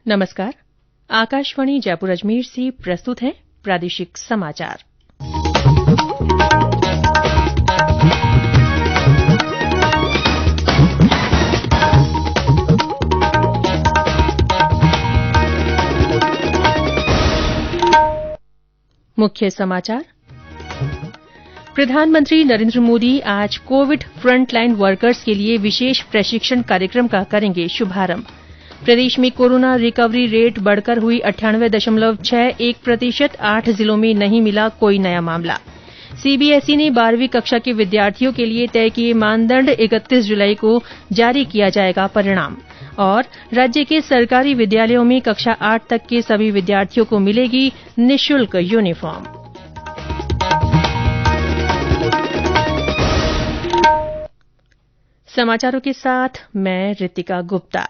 नमस्कार। आकाशवाणी जयपुर अजमेर से प्रस्तुत है प्रादेशिक समाचार। मुख्य समाचार। प्रधानमंत्री नरेंद्र मोदी आज कोविड फ्रंटलाइन वर्कर्स के लिए विशेष प्रशिक्षण कार्यक्रम का करेंगे शुभारंभ। प्रदेश में कोरोना रिकवरी रेट बढ़कर हुई 98.61%। 8 जिलों में नहीं मिला कोई नया मामला। सीबीएसई ने 12वीं कक्षा के विद्यार्थियों के लिए तय किए मानदंड। 31 जुलाई को जारी किया जाएगा परिणाम। और राज्य के सरकारी विद्यालयों में कक्षा 8 तक के सभी विद्यार्थियों को मिलेगी निःशुल्क यूनिफॉर्म। समाचारों के साथ मैं रितिका गुप्ता।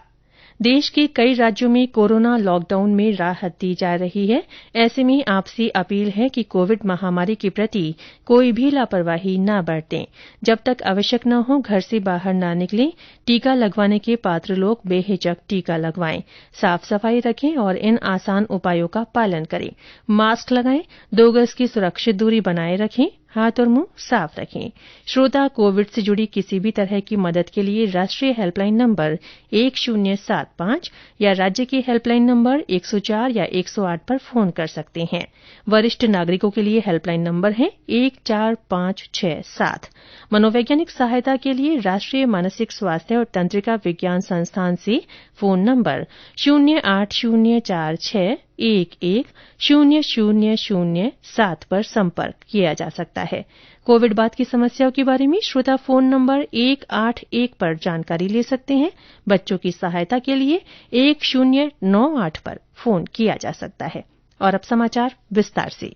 देश के कई राज्यों में कोरोना लॉकडाउन में राहत दी जा रही है। ऐसे में आपसे अपील है कि कोविड महामारी के प्रति कोई भी लापरवाही न बरतें। जब तक आवश्यक न हो घर से बाहर न निकलें। टीका लगवाने के पात्र लोग बेहिचक टीका लगवाएं। साफ सफाई रखें और इन आसान उपायों का पालन करें। मास्क लगाएं, 2 गज की सुरक्षित दूरी बनाए रखें, हाथ और मुंह साफ रखें। श्रोता कोविड से जुड़ी किसी भी तरह की मदद के लिए राष्ट्रीय हेल्पलाइन नंबर 1075 या राज्य के हेल्पलाइन नंबर 104 या 108 पर फोन कर सकते हैं। वरिष्ठ नागरिकों के लिए हेल्पलाइन नंबर है 14567। मनोवैज्ञानिक सहायता के लिए राष्ट्रीय मानसिक स्वास्थ्य और तंत्रिका विज्ञान संस्थान से फोन नंबर 08046110007 पर संपर्क किया जा सकता है। कोविड बाद की समस्याओं के बारे में श्रोता फोन नंबर 181 पर जानकारी ले सकते हैं। बच्चों की सहायता के लिए 1098 पर फोन किया जा सकता है। और अब समाचार विस्तार से।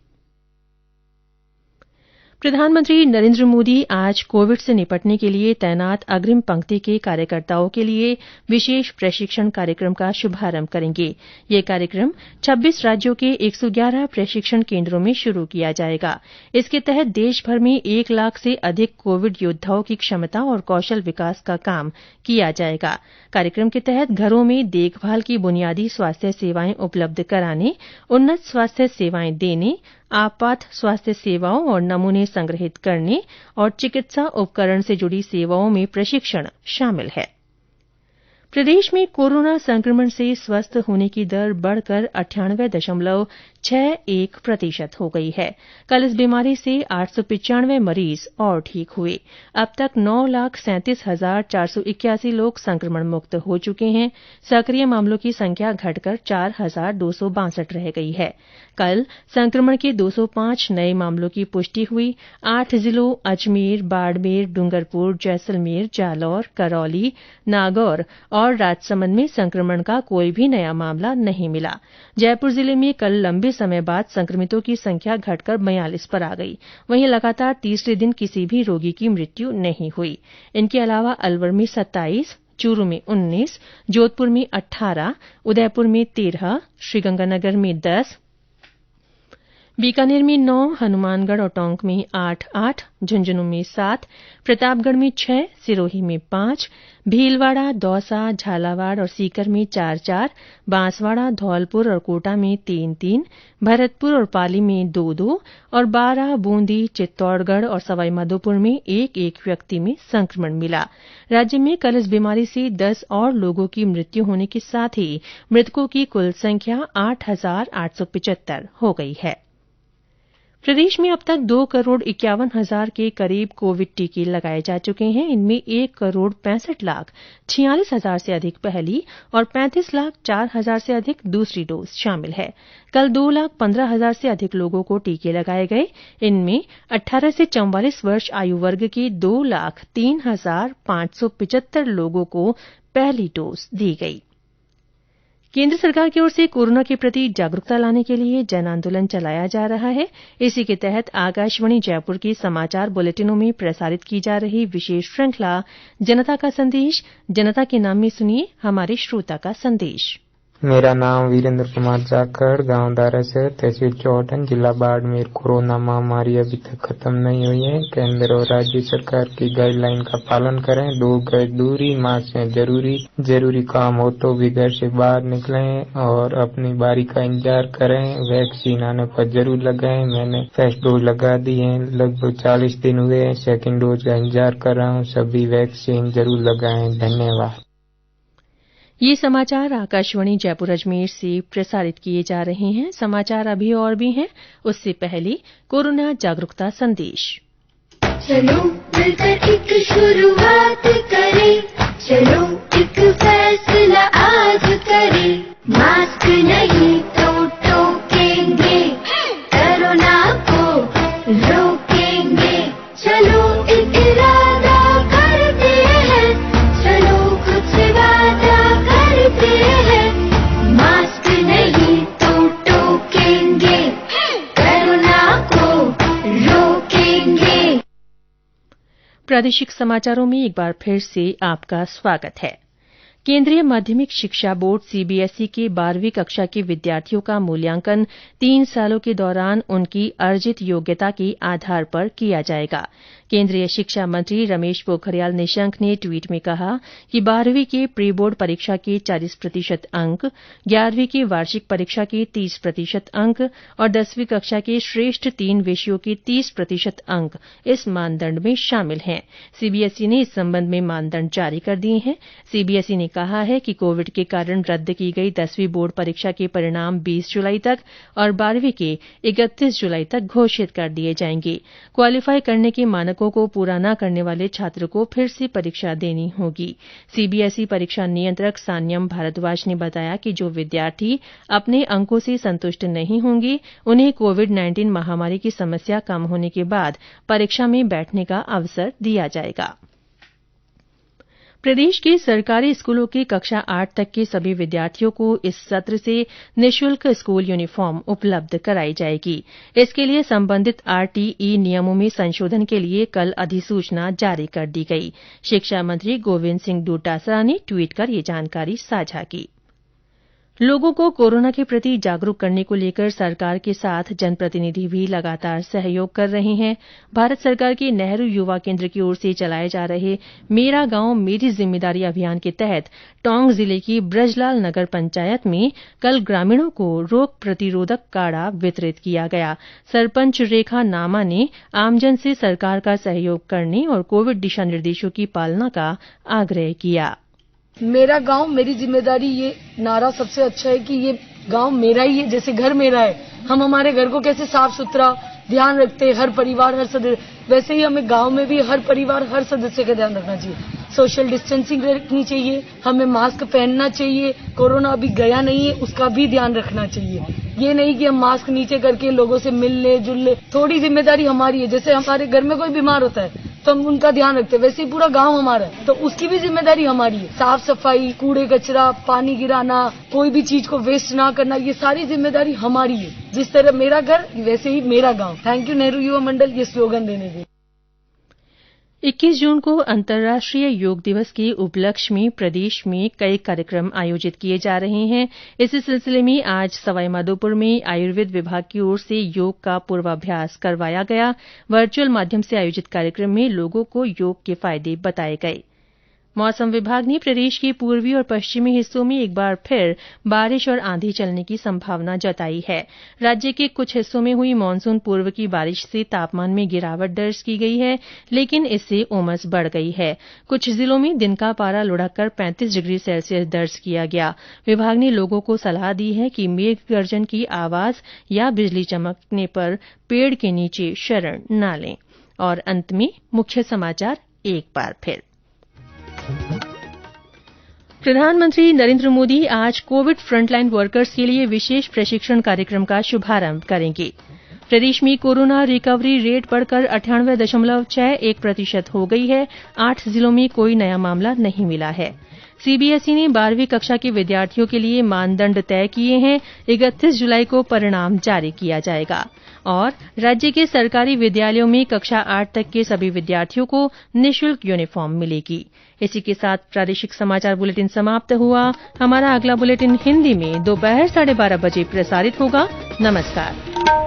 प्रधानमंत्री नरेंद्र मोदी आज कोविड से निपटने के लिए तैनात अग्रिम पंक्ति के कार्यकर्ताओं के लिए विशेष प्रशिक्षण कार्यक्रम का शुभारंभ करेंगे। यह कार्यक्रम 26 राज्यों के 111 प्रशिक्षण केंद्रों में शुरू किया जाएगा। इसके तहत देशभर में 1 लाख से अधिक कोविड योद्धाओं की क्षमता और कौशल विकास का काम किया जाएगा। कार्यक्रम के तहत घरों में देखभाल की बुनियादी स्वास्थ्य सेवाएं उपलब्ध कराने, उन्नत स्वास्थ्य सेवाएं देने, आपात स्वास्थ्य सेवाओं और नमूने संग्रहित करने और चिकित्सा उपकरण से जुड़ी सेवाओं में प्रशिक्षण शामिल है। प्रदेश में कोरोना संक्रमण से स्वस्थ होने की दर बढ़कर 98.61% हो गई है। कल इस बीमारी से 895 मरीज और ठीक हुए। अब तक 9,37,481 लोग संक्रमण मुक्त हो चुके हैं। सक्रिय मामलों की संख्या घटकर 4,262 रह गई है। कल संक्रमण के 205 नए मामलों की पुष्टि हुई। 8 जिलों अजमेर, बाड़मेर, डूंगरपुर, जैसलमेर, जालौर, करौली, नागौर और राजसमंद में संक्रमण का कोई भी नया मामला नहीं मिला। जयपुर जिले में कल लंबे समय बाद संक्रमितों की संख्या घटकर 42 पर आ गई। वहीं लगातार तीसरे दिन किसी भी रोगी की मृत्यु नहीं हुई। इनके अलावा अलवर में 27, चूरू में 19, जोधपुर में 18, उदयपुर में 13, श्रीगंगानगर में 10, बीकानेर में 9, हनुमानगढ़ और टोंक में 8-8, झुंझुनू में 7, प्रतापगढ़ में 6, सिरोही में 5, भीलवाड़ा, दौसा, झालावाड़ और सीकर में 4-4, बांसवाड़ा, धौलपुर और कोटा में 3-3, भरतपुर और पाली में 2-2 और बारां, बूंदी, चित्तौड़गढ़ और सवाईमाधोपुर में 1-1 व्यक्ति में संक्रमण मिला। राज्य में कल इस बीमारी से 10 और लोगों की मृत्यु होने के साथ ही मृतकों की कुल संख्या 8,875 हो गई है। प्रदेश में अब तक 2,51,00,000 के करीब कोविड टीके लगाए जा चुके हैं। इनमें 1,65,46,000 से अधिक पहली और 35,04,000 से अधिक दूसरी डोज शामिल है। कल 2,15,000 से अधिक लोगों को टीके लगाए गए। इनमें 18 से 44 वर्ष आयु वर्ग के 2,03,575 लोगों को पहली डोज दी गई। केंद्र सरकार की ओर से कोरोना के प्रति जागरूकता लाने के लिए जन आंदोलन चलाया जा रहा है। इसी के तहत आकाशवाणी जयपुर के समाचार बुलेटिनों में प्रसारित की जा रही विशेष श्रृंखला जनता का संदेश, जनता के नाम में सुनिए हमारे श्रोता का संदेश। मेरा नाम वीरेंद्र कुमार जाखड़, गांव दारासर, तहसील चौहटन, जिला बाड़मेर। कोरोना महामारी अभी तक खत्म नहीं हुई है। केंद्र और राज्य सरकार की गाइडलाइन का पालन करें। 2 गज दूरी, मास्क है जरूरी काम हो तो भी घर से बाहर निकलें और अपनी बारी का इंतजार करें। वैक्सीन आने पर जरूर लगाएं। मैंने फर्स्ट डोज लगा दी है, लगभग 40 दिन हुए हैं। सेकंड डोज का इंतजार कर रहा हूँ। सभी वैक्सीन जरूर लगाएं। धन्यवाद। ये समाचार आकाशवाणी जयपुर अजमेर से प्रसारित किए जा रहे हैं। समाचार अभी और भी हैं, उससे पहले कोरोना जागरूकता संदेश। चलो मिलकर एक शुरुआत करें, चलो एक फैसला आज करें। मास्क नहीं तो टोकेंगे, कोरोना को रोकेंगे। चलो एक इरादा करते हैं, चलो कुछ वादा करते हैं। मास्क नहीं तो टोकेंगे, कोरोना को रोकेंगे। प्रादेशिक समाचारों में एक बार फिर से आपका स्वागत है। केंद्रीय माध्यमिक शिक्षा बोर्ड सीबीएसई के 12वीं कक्षा के विद्यार्थियों का मूल्यांकन 3 सालों के दौरान उनकी अर्जित योग्यता के आधार पर किया जाएगा। केंद्रीय शिक्षा मंत्री रमेश पोखरियाल निशंक ने ट्वीट में कहा कि 12वीं के प्री बोर्ड परीक्षा के 40% अंक, 11वीं की वार्षिक परीक्षा के 30% अंक और 10वीं कक्षा के श्रेष्ठ 3 विषयों के 30% अंक इस मानदंड में शामिल हैं। सीबीएसई ने इस संबंध में मानदंड जारी कर दिए हैं। सीबीएसई ने कहा है कि कोविड के कारण रद्द की गई 10वीं बोर्ड परीक्षा के परिणाम 20 जुलाई तक और 12वीं के 31 जुलाई तक घोषित कर दिए जाएंगे। क्वालीफाई करने के मानकों को पूरा न करने वाले छात्र को फिर से परीक्षा देनी होगी। सीबीएसई परीक्षा नियंत्रक सान्यम भारद्वाज ने बताया कि जो विद्यार्थी अपने अंकों से संतुष्ट नहीं होंगे, उन्हें कोविड-19 महामारी की समस्या कम होने के बाद परीक्षा में बैठने का अवसर दिया जाएगा। प्रदेश के सरकारी स्कूलों के कक्षा 8 तक के सभी विद्यार्थियों को इस सत्र से निःशुल्क स्कूल यूनिफॉर्म उपलब्ध कराई जाएगी। इसके लिए संबंधित आरटीई नियमों में संशोधन के लिए कल अधिसूचना जारी कर दी गई। शिक्षा मंत्री गोविंद सिंह डोटासरा ने ट्वीट कर ये जानकारी साझा की। लोगों को कोरोना के प्रति जागरूक करने को लेकर सरकार के साथ जनप्रतिनिधि भी लगातार सहयोग कर रहे हैं। भारत सरकार के नेहरू युवा केंद्र की ओर से चलाए जा रहे मेरा गांव मेरी जिम्मेदारी अभियान के तहत टोंक जिले की ब्रजलाल नगर पंचायत में कल ग्रामीणों को रोग प्रतिरोधक काढ़ा वितरित किया गया। सरपंच रेखा नामा ने आमजन से सरकार का सहयोग करने और कोविड दिशा निर्देशों की पालना का आग्रह किया। मेरा गांव मेरी जिम्मेदारी, ये नारा सबसे अच्छा है कि ये गांव मेरा ही है, जैसे घर मेरा है। हम हमारे घर को कैसे साफ सुथरा ध्यान रखते हैं, हर परिवार हर सदस्य, वैसे ही हमें गांव में भी हर परिवार हर सदस्य का ध्यान रखना चाहिए। सोशल डिस्टेंसिंग रखनी चाहिए, हमें मास्क पहनना चाहिए। कोरोना अभी गया नहीं है, उसका भी ध्यान रखना चाहिए। ये नहीं कि हम मास्क नीचे करके लोगों से मिलने जुलने, थोड़ी जिम्मेदारी हमारी है। जैसे हमारे घर में कोई बीमार होता है तो हम उनका ध्यान रखते हैं, वैसे ही पूरा गांव हमारा है तो उसकी भी जिम्मेदारी हमारी है। साफ सफाई, कूड़े कचरा, पानी गिराना, कोई भी चीज को वेस्ट ना करना, ये सारी जिम्मेदारी हमारी है। जिस तरह मेरा घर वैसे ही मेरा गांव। थैंक यू नेहरू युवा मंडल ये स्लोगन देने के। 21 जून को अंतर्राष्ट्रीय योग दिवस के उपलक्ष्य में प्रदेश में कई कार्यक्रम आयोजित किए जा रहे हैं। इसी सिलसिले में आज सवाईमाधोपुर में आयुर्वेद विभाग की ओर से योग का पूर्वाभ्यास करवाया गया। वर्चुअल माध्यम से आयोजित कार्यक्रम में लोगों को योग के फायदे बताए गए। मौसम विभाग ने प्रदेश के पूर्वी और पश्चिमी हिस्सों में एक बार फिर बारिश और आंधी चलने की संभावना जताई है। राज्य के कुछ हिस्सों में हुई मानसून पूर्व की बारिश से तापमान में गिरावट दर्ज की गई है, लेकिन इससे उमस बढ़ गई है। कुछ जिलों में दिन का पारा लुढ़ककर 35 डिग्री सेल्सियस दर्ज किया गया। विभाग ने लोगों को सलाह दी है कि मेघ गर्जन की आवाज या बिजली चमकने पर पेड़ के नीचे शरण न लें। और अंत में मुख्य समाचार एक बार फिर। प्रधानमंत्री नरेंद्र मोदी आज कोविड फ्रंटलाइन वर्कर्स के लिए विशेष प्रशिक्षण कार्यक्रम का शुभारंभ करेंगे। प्रदेश में कोरोना रिकवरी रेट बढ़कर 98.61% हो गई है। 8 जिलों में कोई नया मामला नहीं मिला है। सीबीएसई ने 12वीं कक्षा के विद्यार्थियों के लिए मानदंड तय किए हैं। 31 जुलाई को परिणाम जारी किया जाएगा। और राज्य के सरकारी विद्यालयों में कक्षा 8 तक के सभी विद्यार्थियों को निःशुल्क यूनिफॉर्म मिलेगी। इसी के साथ प्रादेशिक समाचार बुलेटिन समाप्त हुआ। हमारा अगला बुलेटिन हिन्दी में दोपहर 12:30 बजे प्रसारित होगा। नमस्कार।